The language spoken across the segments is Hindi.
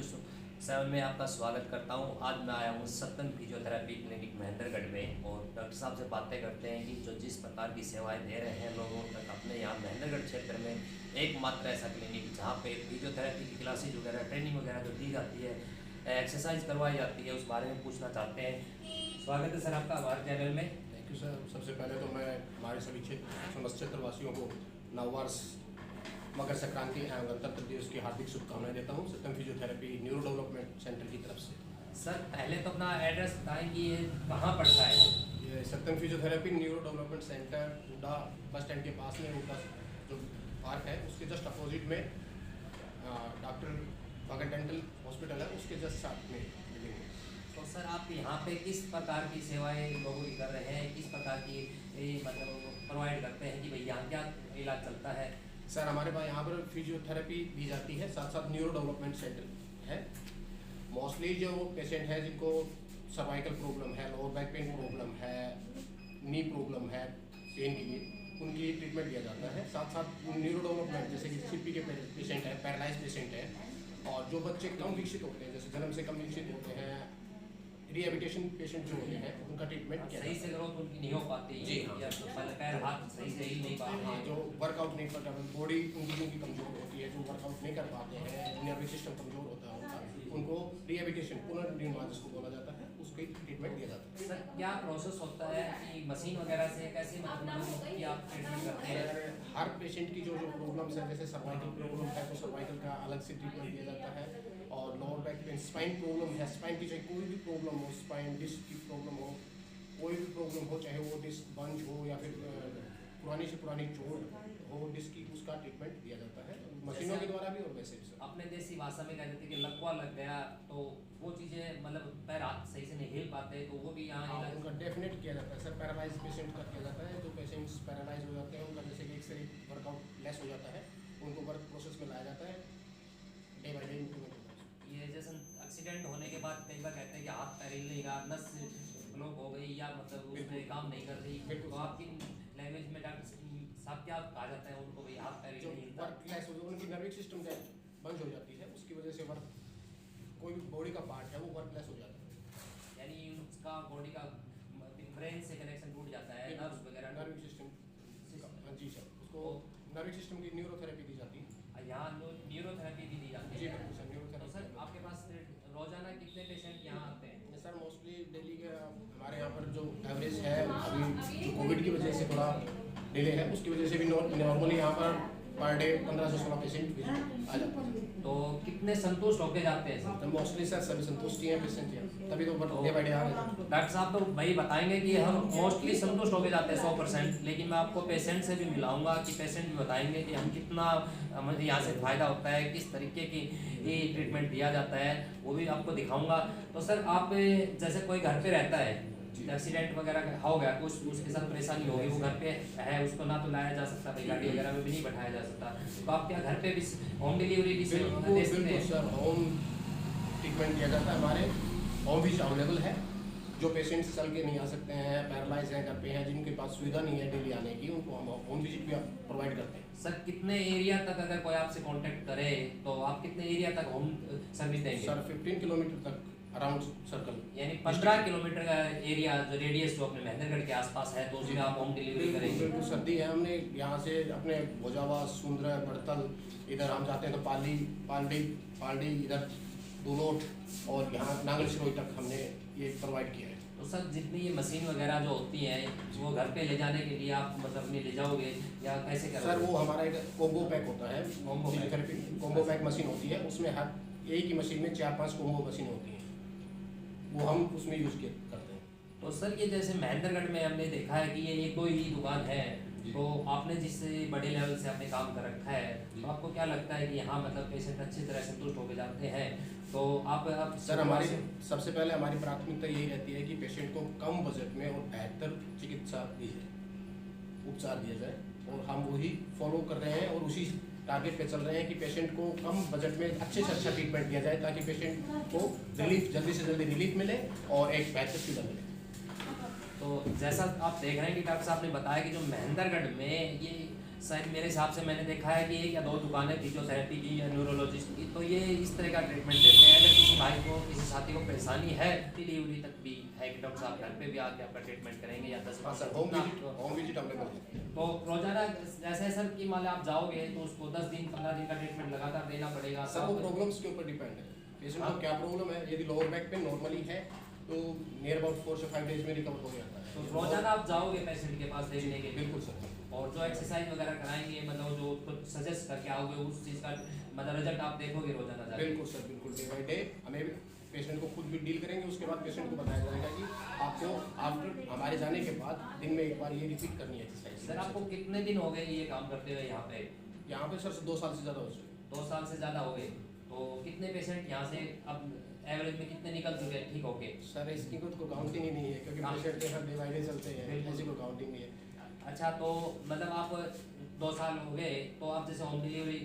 7 में आपका स्वागत करता हूं। आज मैं आया हूं सत्यम फिजियोथेरेपी क्लिनिक महेंद्रगढ़ में और डॉक्टर साहब से बातें करते हैं कि जो जिस प्रकार की सेवाएं दे रहे हैं लोगों तक अपने यहाँ महेंद्रगढ़ क्षेत्र में एकमात्र ऐसा क्लिनिक जहाँ पे फिजियोथेरेपी की क्लासेज वगैरह ट्रेनिंग वगैरह जो दी जाती है, एक्सरसाइज करवाई जाती है, उस बारे में पूछना चाहते हैं। स्वागत है सर आपका हमारे चैनल में। Thank you sir. सबसे पहले तो मैं हमारे सभी समस्त क्षेत्रवासियों को नववर्ष, मकर संक्रांति एवं गणतंत्र दिवस की हार्दिक शुभकामनाएं देता हूं सत्यम फिजियोथेरेपी न्यूरो डेवलपमेंट सेंटर की तरफ से। सर पहले तो अपना एड्रेस बताएं कि ये कहाँ पड़ता है। ये Satyam physiotherapy neuro development centre Huda bus stand के पास में, हुडा जो पार्क है उसके जस्ट अपोजिट में डॉक्टर भगत डेंटल हॉस्पिटल है, उसके जस्ट साथ में बिल्डिंग है। तो सर आप यहाँ पे किस प्रकार की सेवाएं लोगों की कर रहे हैं, किस प्रकार की मतलब प्रोवाइड करते हैं कि भाई यहाँ क्या इलाज चलता है? सर हमारे पास यहाँ पर फिजियोथेरेपी दी जाती है, साथ साथ न्यूरो डेवलपमेंट सेंटर है। मोस्टली जो पेशेंट है जिनको सर्वाइकल प्रॉब्लम है, लोअर बैक पेन प्रॉब्लम है, नी प्रॉब्लम है पेन के लिए, उनकी ट्रीटमेंट दिया जाता है। साथ साथ न्यूरो डेवलपमेंट जैसे कि सीपी के पेशेंट है, पैरालाइज पेशेंट है, और जो बच्चे कम विकसित होते हैं, जैसे जन्म से कम विकसित होते हैं, रिहेबिलिटेशन पेशेंट जो होते हैं उनका ट्रीटमेंट किया सही से ग्रोथ उनकी नहीं हो पाती जी हाँ। या तो पैर हाथ सही से ही नहीं पाते हैं, जो वर्कआउट नहीं कर पाते, बॉडी उनकी कमजोर होती है, जो वर्कआउट नहीं कर पाते हैं, नर्वस सिस्टम कमजोर होता है उनको रिहेबिलिटेशन पुनर्निर्माण जिसको बोला जाता है उसकी ट्रीटमेंट दिया जाता है। सर क्या प्रोसेस होता है कि मशीन वगैरह से कैसे मतलब कि आप ट्रीटमेंट करते हैं? हर पेशेंट की जो प्रॉब्लम्स है, जैसे सर्वाइकल प्रॉब्लम है तो सर्वाइकल का अलग से ट्रीटमेंट दिया जाता है, और lower back pain, spine problem है, स्पाइन की चाहे कोई भी प्रॉब्लम हो, स्पाइन डिस्क की प्रॉब्लम हो, कोई भी प्रॉब्लम हो, चाहे वो डिस्क बंज हो या फिर पुरानी से पुरानी चोट हो डिस्क की, उसका ट्रीटमेंट दिया जाता है मशीनों के द्वारा भी और वैसे भी। सर अपने देसी भाषा में कहते थे कि लकवा लग गया तो वो चीज़ें मतलब पैर हाथ सही से नहीं हिल पाते तो वो भी यहाँ उनका डेफिनेट किया जाता है सर। पैरालाइज पेशेंट का किया जाता है, जो पेशेंट्स पैरालाइज हो जाते हैं उनका जैसे कि एक से वर्कआउट लेस हो जाता है, उनको वर्क प्रोसेस में लाया जाता है, डे बाई डे इम्प्रूवमेंट होता है। ये जैसे एक्सीडेंट होने के बाद कई बार कहते हैं कि हाथ पैर हिल नहीं रहा, नस ब्लॉक हो गई या मतलब उसमें काम नहीं कर रही, तो आपकी लैंग्वेज में डॉक्टर साहब क्या कहा जाता है उनको भाई हाथ पैर जो नहीं हिलता? वर्क लेस हो, उनकी नर्वस सिस्टम बंद हो जाती है, उसकी वजह से वर्क कोई भी बॉडी का पार्ट है वो वर्क लेस हो जाता है, यानी उसका बॉडी का ब्रेन से कनेक्शन टूट जाता है, नर्व्स वगैरह। Nervous system. हाँ जी सर, उसको नर्वस सिस्टम की न्यूरोथेरेपी दी जाती है। यहाँ न्यूरोथेरेपी भी दी जाती जी है। बिल्कुल सर, तो न्यूरोथेरेपी। सर आपके पास रोजाना कितने पेशेंट यहाँ आते हैं? सर मोस्टली डेली के हमारे यहाँ पर जो एवरेज है, अभी कोविड की वजह से थोड़ा डिले है, उसकी वजह से भी नॉर्मली यहाँ पर पर डे 15 से 16 पेशेंट आ जाते हैं। तो कितने संतुष्ट होके जाते हैं सर? तो मोस्टली सर सभी संतुष्टि हैं पेशेंट हैं, तभी तो डे बाई डे आ रहे हैं। डॉक्टर साहब तो भाई बताएंगे कि हम मोस्टली संतुष्ट होके जाते हैं 100%, लेकिन मैं आपको पेशेंट से भी मिलाऊंगा कि पेशेंट भी बताएंगे कि हम कितना हमें यहाँ से फ़ायदा होता है, किस तरीके की ट्रीटमेंट दिया जाता है, वो भी आपको दिखाऊंगा। तो सर आप जैसे कोई घर पे रहता है, एक्सीडेंट वगैरह हो गया कुछ, उसके साथ परेशानी होगी, वो घर पे है, उसको ना तो लाया जा सकता भाई, गाड़ी वगैरह में भी नहीं बैठाया जा सकता, तो आप क्या घर पे भी होम डिलीवरी भी दे सकते हैं? सर होम ट्रीटमेंट किया जाता है, हमारे होम भी अवेलेबल है। जो पेशेंट्स चल के नहीं आ सकते हैं, पैरालाइज हैं, घर पे हैं, जिनके पास सुविधा नहीं है डेली आने की, उनको हम होम विजिट भी प्रोवाइड करते हैं। सर कितने एरिया तक अगर कोई आपसे कांटेक्ट करे तो आप कितने एरिया तक होम सर्विस देंगे? सर 15 किलोमीटर तक अराउंड सर्कल, यानी 15 किलोमीटर का एरिया जो रेडियस जो अपने महेंद्रगढ़ के आसपास है तो उसमें आप होम डिलीवरी करेंगे? बिल्कुल सर्दी है, हमने यहाँ से अपने भोजावा, सुंदरा, बड़तल, इधर हम जाते हैं तो पालडी इधर दुलोट और यहाँ नागल सिरोही तक हमने ये प्रोवाइड किया है। तो सर जितनी ये मशीन वगैरह जो होती हैं वो घर पे ले जाने के लिए आप मतलब अपने ले जाओगे या कैसे करोगे? सर वो हमारा एक कोम्बो पैक होता है, फिजियोथेरेपी कोम्बो पैक मशीन होती है, उसमें हर एक ही मशीन में 4-5 कोम्बो मशीन होती हैं, वो हम उसमें यूज करते हैं। तो सर ये जैसे महेंद्रगढ़ में हमने देखा है कि ये एक दो ही दुकान है, तो आपने जिस बड़े लेवल से आपने काम कर रखा है, तो आपको क्या लगता है कि यहाँ मतलब पेशेंट अच्छी तरह संतुष्ट होकर जाते हैं? तो आप सर हमारी सबसे पहले हमारी प्राथमिकता यही रहती है कि पेशेंट को कम बजट में और बेहतर चिकित्सा दी जाए, उपचार दिया जाए, और हम वही फॉलो कर रहे हैं और उसी टारगेट पे चल रहे हैं कि पेशेंट को कम बजट में अच्छे से अच्छा ट्रीटमेंट दिया जाए, ताकि पेशेंट को रिलीफ जल्दी से जल्दी रिलीफ मिले और एक बेहतर सुविधा मिले। तो जैसा आप देख रहे हैं कि डॉक्टर साहब ने बताया कि जो महेंद्रगढ़ में ये सर मेरे हिसाब से मैंने देखा है कि 1 या 2 दुकानें फिजियोथेरेपी की या न्यूरोलॉजिस्ट की, तो ये इस तरह का ट्रीटमेंट देते हैं। अगर किसी भाई को किसी साथी को परेशानी है, डिलीवरी तक भी है कि डॉक्टर साहब घर पे भी आके आपका ट्रीटमेंट करेंगे या 10 हाँ सर, होम विजिट अवेलेबल है। तो रोजाना जैसे सर कि मान लो आप जाओगे तो उसको 10 दिन 15 दिन का ट्रीटमेंट लगातार देना पड़ेगा। सर वो प्रॉब्लम्स के ऊपर डिपेंड है, पेशेंट को क्या प्रॉब्लम है। यदि लोअर बैक पेन नॉर्मली है तो नियर अबाउट 4 से 5 डेज में रिकवर हो जाता है। तो रोजाना आप जाओगे पेशेंट के पास देखने के लिए? बिल्कुल सर। और जो एक्सरसाइज वगैरह कराएंगे, मतलब जो कुछ सजेस्ट करके आओगे, उस चीज़ का मतलब रिजल्ट आप देखोगे रोजाना जाके? बिल्कुल सर, बिल्कुल डे बाय डे हमें पेशेंट को खुद भी डील करेंगे। उसके बाद पेशेंट को बताया जाएगा कि आपको आफ्टर हमारे जाने के बाद दिन में एक बार ये रिपीट करनी है एक्सरसाइज। सर आपको कितने दिन हो गए ये काम करते हुए यहाँ पे? यहाँ पे सर 2 साल से ज़्यादा हो चुके। 2 साल से ज़्यादा हो गए। तो कितने पेशेंट यहाँ से अब एवरेज में कितने निकल चुके हैं ठीक होके? सर इसकी कुछ को काउंटिंग ही नहीं है, क्योंकि पेशेंट के साथ डे बाय डे चलते हैं, ऐसी कोई काउंटिंग नहीं है। अच्छा, तो मतलब आप 2 साल हो गए, तो आप जैसे होम डिलीवरी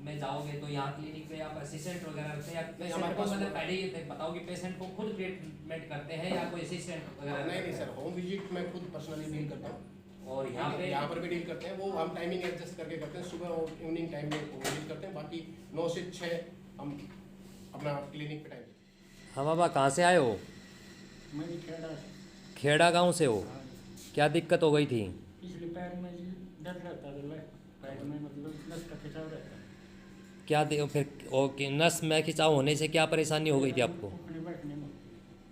में जाओगे तो यहाँ क्लिनिक पे आप असिस्टेंट वगैरह रखते हैं या पेशेंट को मतलब पहले ही बताओ कि पेशेंट को खुद ट्रीटमेंट करते हैं या कोई असिस्टेंट वगैरह? नहीं सर, होम विजिट मैं खुद पर्सनली डील करता हूँ। और यहाँ पर भी डील करते हैं। वो हम टाइमिंग एडजस्ट करके करते हैं, सुबह और इवनिंग टाइम में विजिट करते हैं। बाकी 9 से 6 हम अपना क्लिनिक पे टाइम। हाँ बाबा, कहाँ से आए हो? मैं खेड़ा से। खेड़ा गांव से हो? हाँ। क्या दिक्कत हो गई थी? पिछले पैर में जी दर्द रहता था, पैर में मतलब नस का खिंचाव रहता है। क्या फिर ओके, नस में खिंचाव होने से क्या परेशानी हो गई थी आपको? उठने बैठने में।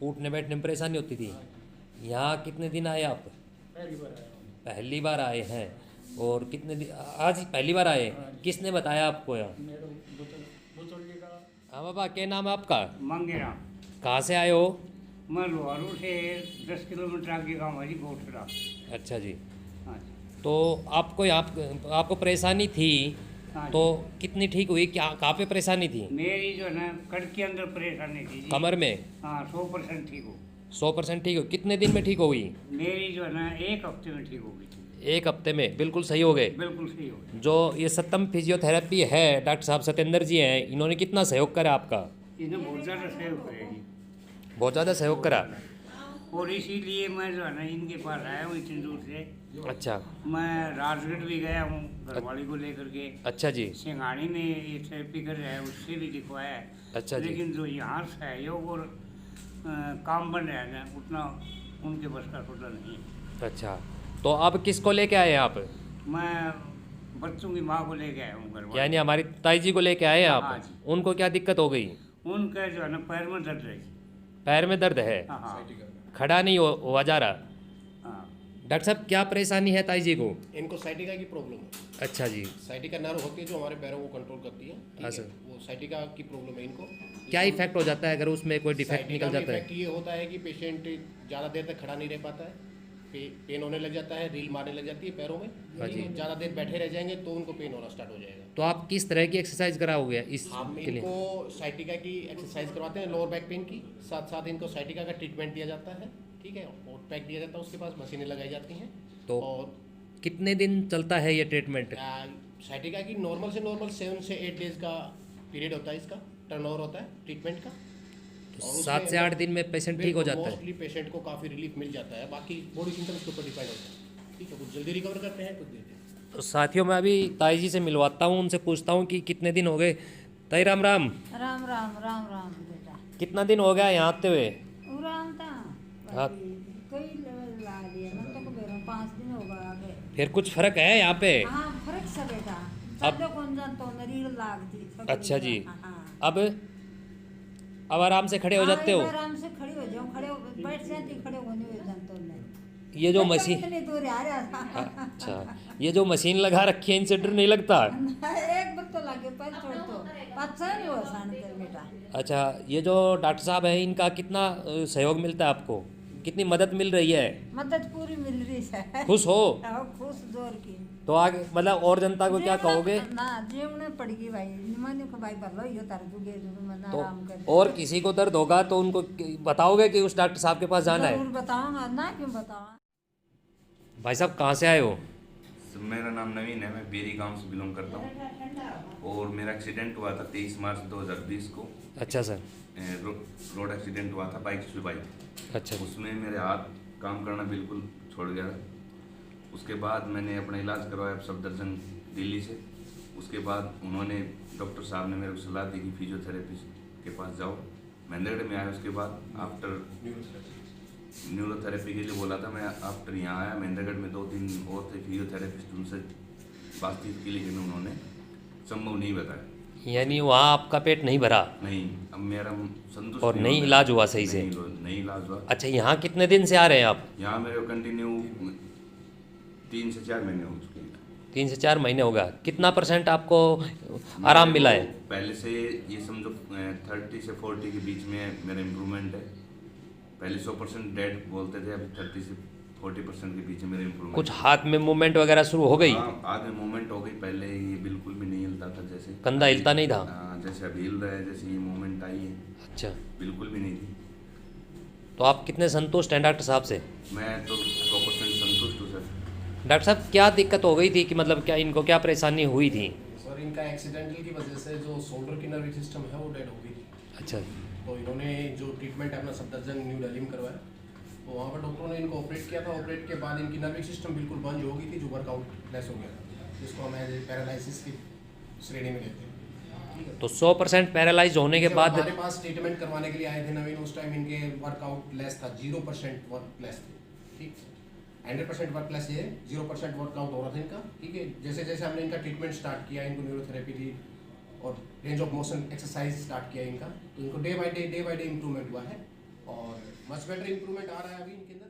उठने बैठने में परेशानी होती थी। हाँ। यहाँ कितने दिन आए आप? पहली बार आया हूँ। पहली बार आए हैं। और कितने दिन आज ही पहली बार आए? हाँ। किसने बताया आपको यहाँ? मेरे बुतुल जी का हाँ बाबा, क्या नाम है आपका? मंगेरा। कहाँ से आए हो? मैं लोहारू से 10 किलोमीटर आगे गाँव है जी, गोठरा। अच्छा जी। हाँ। तो आपको आपको परेशानी थी हाँ तो कितनी ठीक हुई? क्या कहाँ पे परेशानी थी? मेरी जो है ना कड़ के अंदर परेशानी थी जी। कमर में? हाँ 100% ठीक हो। 100% ठीक हो? कितने दिन में ठीक हो गई? मेरी जो है ना 1 हफ्ते में ठीक हो गई थी। 1 हफ्ते में बिल्कुल सही हो गए? बिल्कुल सही हो गई। जो ये सत्यम फिजियोथेरेपी है, डॉक्टर साहब सत्येंद्र जी हैं, इन्होंने कितना सहयोग करा आपका? इन्हें बहुत ज़्यादा सहयोग करेगी। बहुत ज़्यादा सहयोग करा। और इसीलिए मैं जो है ना इनके पास आया हूँ इतनी दूर से। अच्छा। मैं राजगढ़ भी गया हूँ घरवाली को लेकर के। अच्छा जी। सिंघाड़ी में ये थेरेपी कर रहा है, उससे भी दिखवाया है। अच्छा जी। लेकिन जो यहाँ सहयोग और काम बन रहा है ना, उतना उनके बस का होता नहीं है। अच्छा, तो अब किसको लेके आए आप? मैं बच्चों की माँ को लेके आया हूँ घर। यानी हमारी ताई जी को लेके आए हाँ आप? जी। उनको क्या दिक्कत हो गई? उनका जो है ना पैर में दर्द है। पैर में दर्द है? हाँ हाँ खड़ा नहीं हुआ जा रहा? हाँ। डॉक्टर साहब क्या परेशानी है ताई जी को? इनको साइटिका की प्रॉब्लम है। अच्छा जी। साइटिका नर्व होती है जो हमारे पैरों को कंट्रोल करती है, ठीक हाँ है? सर। वो साइटिका की प्रॉब्लम है इनको। क्या इफेक्ट हो जाता है अगर उसमें कोई डिफेक्ट साइटिका निकल में जाता है? इफेक्ट ये होता है कि पेशेंट ज़्यादा देर तक खड़ा नहीं रह पाता है, पेन होने लग जाता है, रील मारने लग जाती है पैरों में। हाँ जी। ज़्यादा देर बैठे रह जाएंगे तो उनको पेन होना स्टार्ट हो जाएगा। तो आप किस तरह की एक्सरसाइज कराओगे इस हम के लिए? इनको साइटिका की एक्सरसाइज करवाते हैं, लोअर बैक पेन की, साथ साथ इनको साइटिका का ट्रीटमेंट दिया जाता है, ठीक है? और पैक दिया जाता है, उसके पास मशीनें लगाई जाती हैं। तो और कितने दिन चलता है ये ट्रीटमेंट? साइटिका की नॉर्मल से नॉर्मल 7 से 8 डेज का पीरियड होता है, इसका टर्नओवर होता है ट्रीटमेंट का। तो 7 से 8 दिन में पेशेंट ठीक हो जाता है? मोस्टली पेशेंट को काफ़ी रिलीफ मिल जाता है। बाकी बॉडी सिम्टम्स के ऊपर डिपेंड होता है, ठीक है? कुछ जल्दी रिकवर करते हैं, कुछ देर। तो साथियों, मैं अभी ताई जी से मिलवाता हूँ, उनसे पूछता हूँ कि कितने दिन हो गए। ताई राम राम। राम राम राम राम बेटा। कितना दिन हो गया यहाँ आते हुए? उराम था हाँ। कई लेवल ला दिया मैं तो बेरों 5 दिन हो गया आगे। फिर कुछ फर्क है यहाँ पे? हाँ फर्क सा बेटा। अब- सब कौन जान तो नरील लाग दी सब। अच्छा जी। हाँ। अब आराम से खड़े हो जाते हो? हाँ, आराम से खड़े हो जाओ, खड़े हो बैठ जाती, खड़े होने हो जान तो नहीं। ये जो बच्चा मशीन, कितनी दूर आ रहा था। अच्छा, ये जो मशीन लगा रखी है इनसे डर नहीं लगता? एक बार तो लागे पर छोड़ तो अच्छा नहीं हुआ सान तेरे बेटा। अच्छा, ये जो डॉक्टर साहब हैं इनका कितना सहयोग मिलता है आपको? कितनी मदद मिल रही है? मदद पूरी मिल रही है। खुश हो? हाँ, खुश जोर की। तो आगे मतलब और जनता को क्या कहोगे? ना जीवने पड़गी भाई, निमाने को भाई भलो यो तार जुगे जुगे मना तो आराम कर। और किसी को दर्द होगा तो उनको बताओगे कि उस डॉक्टर साहब के पास जाना है? जरूर बताऊंगा ना, क्यों बताऊंगा। भाई साहब कहाँ से आए हो? मेरा नाम नवीन है, मैं बेरी गांव से बिलोंग करता हूँ और मेरा एक्सीडेंट हुआ था 23 मार्च 2020 को। अच्छा सर। रोड एक्सीडेंट हुआ था बाइक से बाइक। अच्छा। उसमें मेरे हाथ काम करना बिल्कुल छोड़ गया था। उसके बाद मैंने अपना इलाज करवाया सफदरजंग दिल्ली से। उसके बाद उन्होंने डॉक्टर साहब ने मेरे को सलाह दी कि फिजियोथेरेपिस्ट के पास जाओ। महेंद्रगढ़ में आया। उसके बाद आफ्टर न्यूरोथेरेपी के लिए बोला था। मैं आफ्टर यहाँ आया महेंद्रगढ़ में 2-3 और थे फिजियोथेरेपिस्ट, उनसे बातचीत की, लेकिन उन्होंने संभव नहीं बताया। यानी वहाँ आपका पेट नहीं भरा नहीं, अब मेरा संतुष्ट और नहीं हो इलाज गया। हुआ सही से? नहीं इलाज हुआ। अच्छा, यहाँ कितने दिन से आ रहे हैं आप? यहाँ मेरे को कंटिन्यू 3 से 4 महीने हो चुके हैं। 3 से 4 महीने हो गया। कितना % आपको आराम मिला है? पहले से ये समझो 30 से 40 के बीच में मेरा इम्प्रूवमेंट है। पहले 100% डेड बोलते थे, अभी 30 से 40% के बीच में मेरा इम्प्रूवमेंट। कुछ हाथ में मूवमेंट वगैरह शुरू हो गई? हाँ, हाथ में मूवमेंट हो गई। पहले ये बिल्कुल भी नहीं हिलता था, जैसे कंधा हिलता नहीं था? हाँ, जैसे अभी हिल रहा है, जैसे ये मूवमेंट आई है, अच्छा, बिल्कुल भी नहीं थी। तो आप कितने संतुष्ट हैं डॉक्टर साहब से? मैं तो 100% संतुष्ट हूँ सर। डॉक्टर साहब, क्या दिक्कत हो गई थी कि मतलब क्या इनको क्या परेशानी हुई थी? सर इनका एक्सीडेंटल की वजह से जो शोल्डर की नर्व सिस्टम है वो डेड हो गई थी। अच्छा, तो इन्होंने जो ट्रीटमेंट अपना सफदरजंग न्यू दिल्ली में करवाया, तो वहाँ पर डॉक्टरों ने इनको ऑपरेट किया था। ऑपरेट के बाद इनकी नर्विक सिस्टम बिल्कुल बंद हो गई थी, जो वर्कआउट लेस हो गया था, जिसको हम एज पैरालिसिस की श्रेणी में लेते हैं। ठीक है, तो 100% पैरालाइज होने के जब बाद हमारे पास ट्रीटमेंट करवाने के लिए आए थे नवीन, उस टाइम इनके वर्कआउट लेस था, 0% वर्क लेस थे। ठीक, 100% वर्क लेस ये 0% वर्कआउट हो रहा था इनका। ठीक है, जैसे जैसे हमने इनका ट्रीटमेंट स्टार्ट किया, इनको न्यूरोथेरेपी दी और range of motion exercise start किया इनका, तो इनको डे बाय डे इम्प्रूवमेंट हुआ है और मच बेटर इम्प्रूवमेंट आ रहा है अभी इनके अंदर।